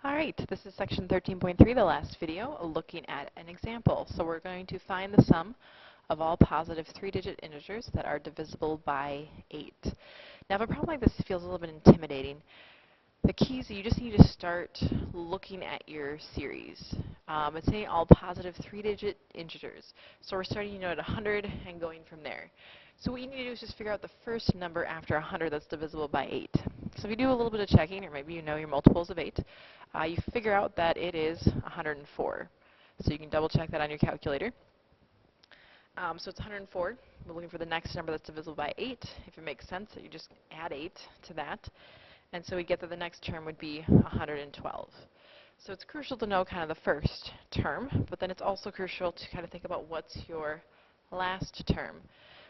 Alright, this is section 13.3, the last video, looking at an example. So we're going to find the sum of all positive 3-digit integers that are divisible by 8. Now if a problem like this feels a little bit intimidating, the key is that you just need to start looking at your series. It's saying all positive 3-digit integers. So we're starting at 100 and going from there. So what you need to do is just figure out the first number after 100 that's divisible by 8. So if you do a little bit of checking, or maybe you know your multiples of 8, you figure out that it is 104. So you can double check that on your calculator. So it's 104. We're looking for the next number that's divisible by 8. If it makes sense, that you just add 8 to that. And so we get that the next term would be 112. So it's crucial to know kind of the first term, but then it's also crucial to kind of think about what's your last term.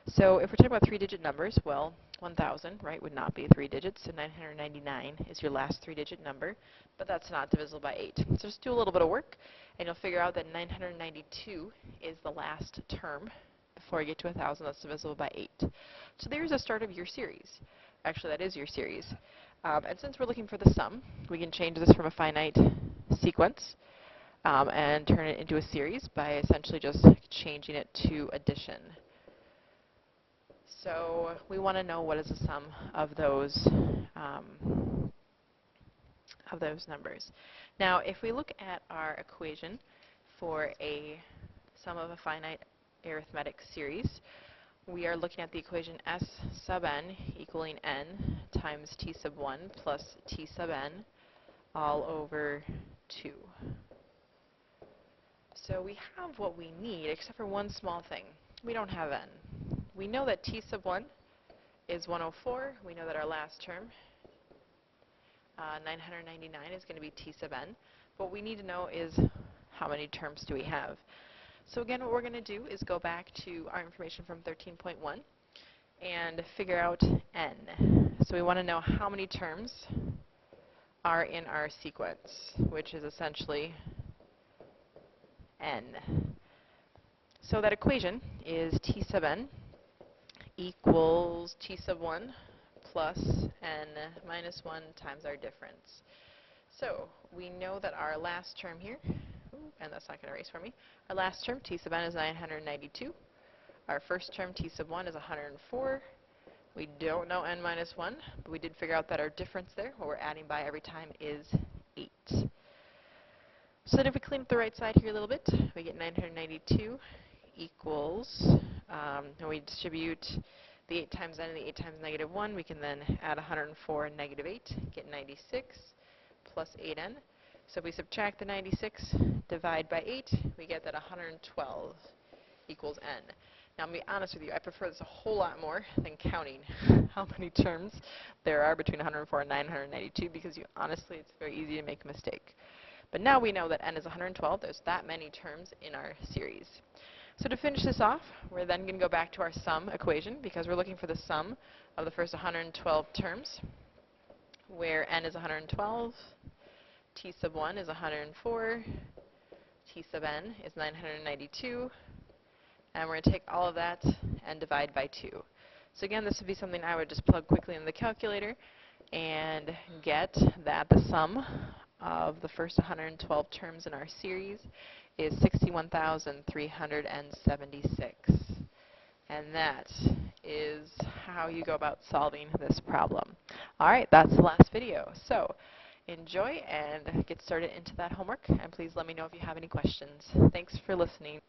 So if we're talking about 3-digit numbers, well, 1,000, right, would not be 3 digits, so 999 is your last 3-digit number, but that's not divisible by 8. So just do a little bit of work, and you'll figure out that 992 is the last term before you get to 1,000 that's divisible by 8. So there's the start of your series. Actually, that is your series. And since we're looking for the sum, we can change this from a finite sequence and turn it into a series by essentially just changing it to addition. So we want to know what is the sum of those numbers. Now, if we look at our equation for a sum of a finite arithmetic series, we are looking at the equation S sub n equaling n times t sub 1 plus t sub n all over 2. So we have what we need, except for one small thing. We don't have n. We know that t sub 1 is 104. We know that our last term, 999, is going to be t sub n. What we need to know is how many terms do we have. So again, what we're going to do is go back to our information from 13.1 and figure out n. So we want to know how many terms are in our sequence, which is essentially n. So that equation is t sub n equals t sub 1 plus n minus 1 times our difference. So we know that our last term here, and that's not going to erase for me, our last term, t sub n, is 992. Our first term, t sub 1, is 104. We don't know n minus 1, but we did figure out that our difference there, what we're adding by every time, is 8. So then if we clean up the right side here a little bit, we get 992 equals, and we distribute the 8 times n and the 8 times negative 1, we can then add 104 and negative 8, get 96 plus 8n. So if we subtract the 96, divide by 8, we get that 112 equals n. Now, I'm going to be honest with you, I prefer this a whole lot more than counting how many terms there are between 104 and 992, because honestly, it's very easy to make a mistake. But now we know that n is 112. There's that many terms in our series. So to finish this off, we're then going to go back to our sum equation, because we're looking for the sum of the first 112 terms, where n is 112, t sub 1 is 104, t sub n is 992, and we're going to take all of that and divide by 2. So again, this would be something I would just plug quickly in the calculator and get that the sum of the first 112 terms in our series is 61,376. And that is how you go about solving this problem. All right, that's the last video. So enjoy and get started into that homework, and please let me know if you have any questions. Thanks for listening.